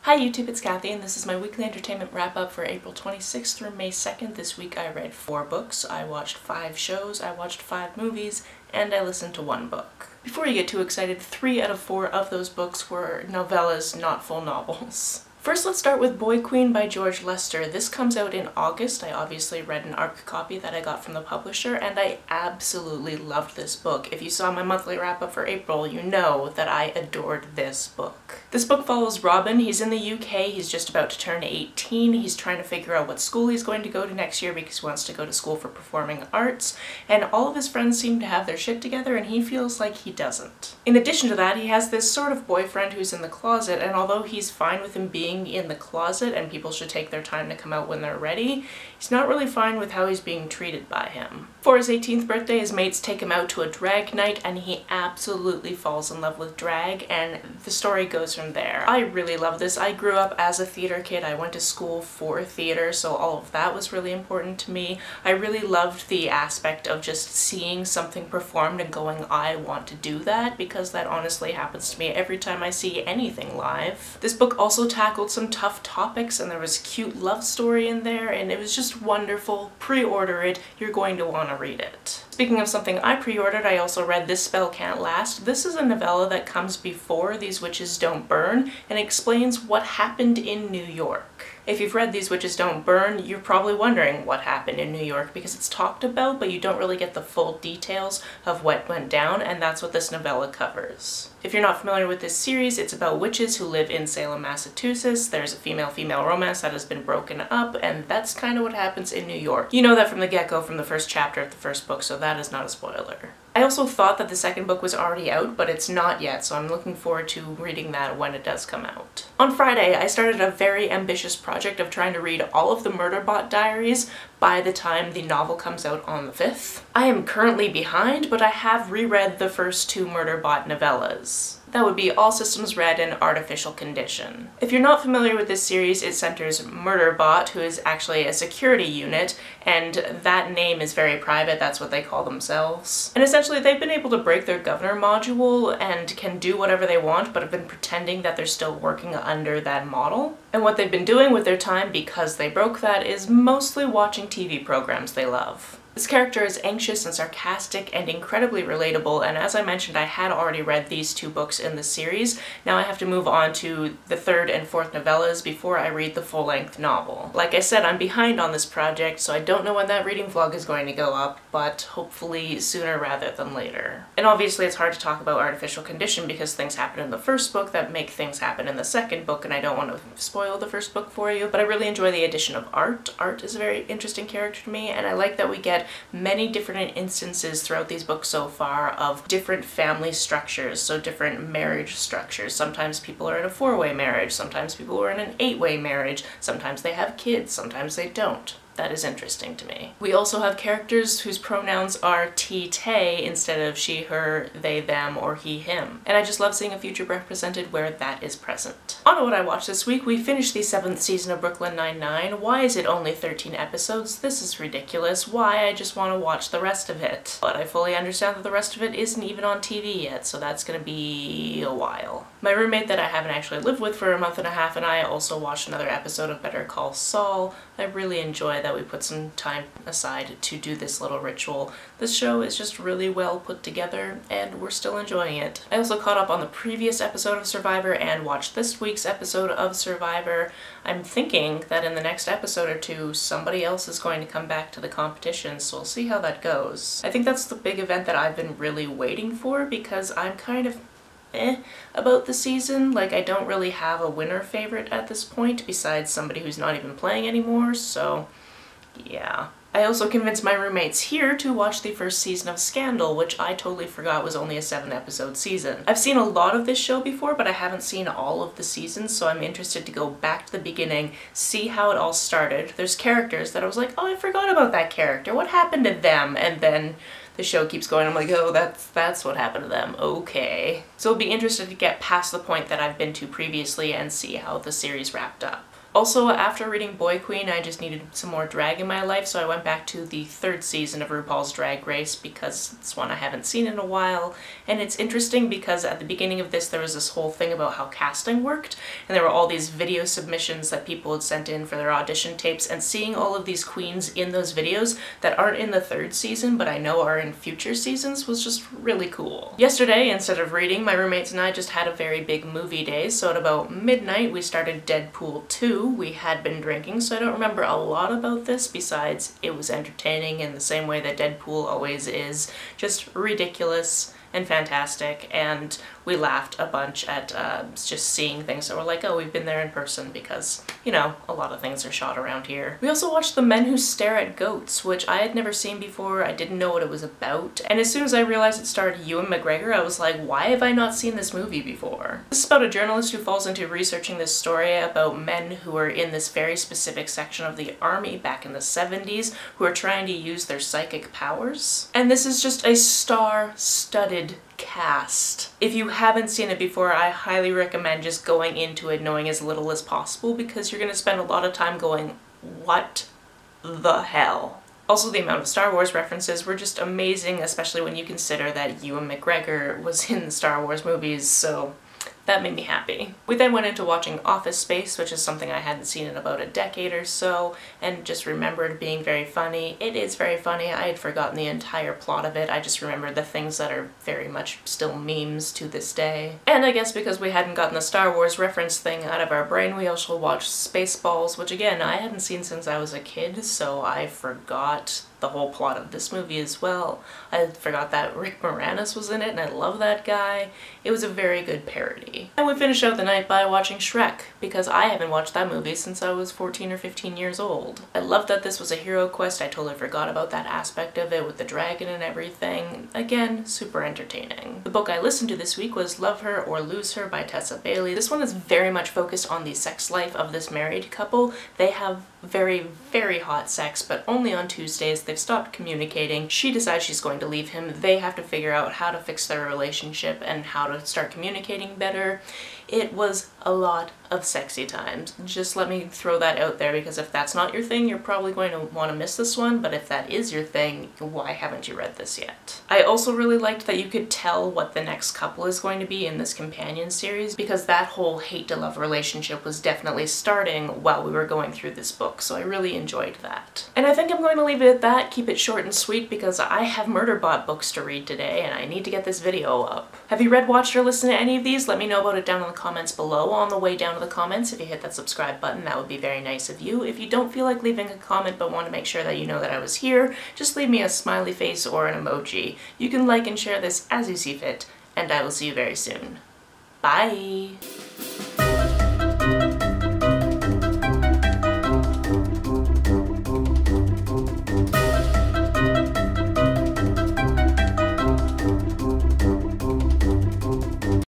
Hi YouTube, it's Kathy, and this is my weekly entertainment wrap-up for April 26th through May 2nd. This week I read 4 books, I watched 5 shows, I watched 5 movies, and I listened to 1 book. Before you get too excited, 3 out of 4 of those books were novellas, not full novels. First, let's start with Boy Queen by George Lester. This comes out in August. I obviously read an ARC copy that I got from the publisher, and I absolutely loved this book. If you saw my monthly wrap-up for April, you know that I adored this book. This book follows Robin. He's in the UK, he's just about to turn 18, he's trying to figure out what school he's going to go to next year because he wants to go to school for performing arts, and all of his friends seem to have their shit together and he feels like he doesn't. In addition to that, he has this sort of boyfriend who's in the closet, and although he's fine with him being in the closet and people should take their time to come out when they're ready, he's not really fine with how he's being treated by him. For his 18th birthday, his mates take him out to a drag night and he absolutely falls in love with drag, and the story goes from there. I really love this. I grew up as a theater kid. I went to school for theater, so all of that was really important to me. I really loved the aspect of just seeing something performed and going, I want to do that, because that honestly happens to me every time I see anything live. This book also tackled some tough topics, and there was a cute love story in there, and it was just wonderful. Pre-order it, you're going to want to read it. Speaking of something I pre-ordered, I also read This Spell Can't Last. This is a novella that comes before These Witches Don't Burn and explains what happened in New York. If you've read These Witches Don't Burn, you're probably wondering what happened in New York because it's talked about, but you don't really get the full details of what went down, and that's what this novella covers. If you're not familiar with this series, it's about witches who live in Salem, Massachusetts. There's a female-female romance that has been broken up, and that's kind of what happens in New York. You know that from the get-go from the first chapter of the first book, so that is not a spoiler. I also thought that the second book was already out, but it's not yet, so I'm looking forward to reading that when it does come out. On Friday, I started a very ambitious project of trying to read all of the Murderbot diaries by the time the novel comes out on the 5th. I am currently behind, but I have reread the first 2 Murderbot novellas. That would be All Systems Red and Artificial Condition. If you're not familiar with this series, it centers Murderbot, who is actually a security unit, and that name is very private, that's what they call themselves. And essentially they've been able to break their governor module and can do whatever they want, but have been pretending that they're still working under that model. And what they've been doing with their time, because they broke that, is mostly watching TV programs they love. This character is anxious and sarcastic and incredibly relatable, and as I mentioned, I had already read these 2 books in the series. Now I have to move on to the 3rd and 4th novellas before I read the full-length novel. Like I said, I'm behind on this project, so I don't know when that reading vlog is going to go up, but hopefully sooner rather than later. And obviously it's hard to talk about Artificial Condition because things happen in the first book that make things happen in the second book, and I don't want to spoil the first book for you, but I really enjoy the addition of Art. Art is a very interesting character to me, and I like that we get many different instances throughout these books so far of different family structures, so different marriage structures. Sometimes people are in a 4-way marriage, sometimes people are in an 8-way marriage, sometimes they have kids, sometimes they don't. That is interesting to me. We also have characters whose pronouns are T-Tay instead of she, her, they, them, or he, him. And I just love seeing a future represented where that is present. On to what I watched this week, we finished the 7th season of Brooklyn Nine-Nine. Why is it only 13 episodes? This is ridiculous. Why? I just want to watch the rest of it. But I fully understand that the rest of it isn't even on TV yet, so that's gonna be a while. My roommate that I haven't actually lived with for a month and a half and I also watched another episode of Better Call Saul. I really enjoy that we put some time aside to do this little ritual. This show is just really well put together and we're still enjoying it. I also caught up on the previous episode of Survivor and watched this week's episode of Survivor. I'm thinking that in the next episode or 2 somebody else is going to come back to the competition, so we'll see how that goes. I think that's the big event that I've been really waiting for because I'm kind of about the season. Like, I don't really have a winner favorite at this point besides somebody who's not even playing anymore, so yeah. I also convinced my roommates here to watch the first season of Scandal, which I totally forgot was only a 7-episode season. I've seen a lot of this show before, but I haven't seen all of the seasons, so I'm interested to go back to the beginning, see how it all started. There's characters that I was like, oh, I forgot about that character, what happened to them? And then the show keeps going, I'm like, oh, that's what happened to them, okay. So I'll be interested to get past the point that I've been to previously and see how the series wrapped up. Also, after reading Boy Queen, I just needed some more drag in my life, so I went back to the 3rd season of RuPaul's Drag Race because it's one I haven't seen in a while. And it's interesting because at the beginning of this there was this whole thing about how casting worked, and there were all these video submissions that people had sent in for their audition tapes, and seeing all of these queens in those videos that aren't in the 3rd season but I know are in future seasons was just really cool. Yesterday, instead of reading, my roommates and I just had a very big movie day, so at about midnight we started Deadpool 2. We had been drinking, so I don't remember a lot about this besides it was entertaining in the same way that Deadpool always is, just ridiculous and fantastic, and we laughed a bunch at just seeing things that were like, oh, we've been there in person, because, you know, a lot of things are shot around here. We also watched The Men Who Stare at Goats, which I had never seen before. I didn't know what it was about, and as soon as I realized it starred Ewan McGregor, I was like, why have I not seen this movie before? This is about a journalist who falls into researching this story about men who were in this very specific section of the army back in the 70s who are trying to use their psychic powers. And this is just a star-studded cast. If you haven't seen it before, I highly recommend just going into it knowing as little as possible, because you're going to spend a lot of time going, what the hell? Also, the amount of Star Wars references were just amazing, especially when you consider that Ewan McGregor was in the Star Wars movies, so that made me happy. We then went into watching Office Space, which is something I hadn't seen in about a decade or so, and just remembered being very funny. It is very funny. I had forgotten the entire plot of it. I just remembered the things that are very much still memes to this day. And I guess because we hadn't gotten the Star Wars reference thing out of our brain, we also watched Spaceballs, which again, I hadn't seen since I was a kid, so I forgot the whole plot of this movie as well. I forgot that Rick Moranis was in it, and I love that guy. It was a very good parody. And we finished out the night by watching Shrek, because I haven't watched that movie since I was 14 or 15 years old. I love that this was a hero quest. I totally forgot about that aspect of it with the dragon and everything. Again, super entertaining. The book I listened to this week was Love Her or Lose Her by Tessa Bailey. This one is very much focused on the sex life of this married couple. They have very, very hot sex, but only on Tuesdays. They've stopped communicating. She decides she's going to leave him. They have to figure out how to fix their relationship and how to start communicating better. It was a lot of sexy times. Just let me throw that out there, because if that's not your thing, you're probably going to want to miss this one, but if that is your thing, why haven't you read this yet? I also really liked that you could tell what the next couple is going to be in this companion series, because that whole hate to love relationship was definitely starting while we were going through this book, so I really enjoyed that. And I think I'm going to leave it at that, keep it short and sweet, because I have Murderbot books to read today and I need to get this video up. Have you read, watched, or listened to any of these? Let me know about it down in the comments below. On the way down to the comments, if you hit that subscribe button, that would be very nice of you. If you don't feel like leaving a comment but want to make sure that you know that I was here, just leave me a smiley face or an emoji. You can like and share this as you see fit, and I will see you very soon. Bye!